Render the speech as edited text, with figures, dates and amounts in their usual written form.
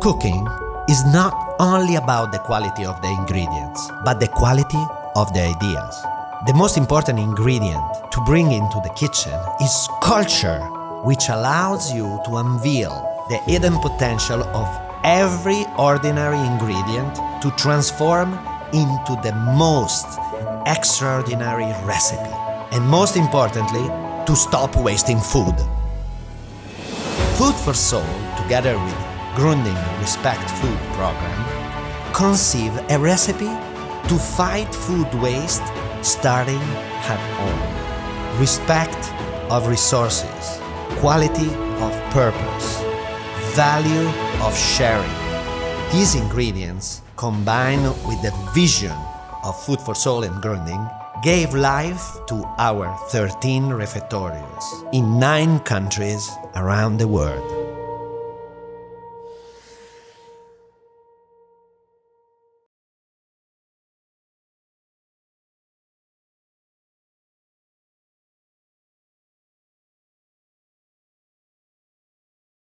Cooking is not only about the quality of the ingredients, but the quality of the ideas. The most important ingredient to bring into the kitchen is culture, which allows you to unveil the hidden potential of every ordinary ingredient to transform into the most extraordinary recipe. And most importantly, to stop wasting food. Food for Soul, together with Grundig Respect Food program, conceive a recipe to fight food waste starting at home. Respect of resources, quality of purpose, value of sharing. These ingredients, combined with the vision of Food for Soul and Grundig, gave life to our 13 Refettorios in 9 countries around the world.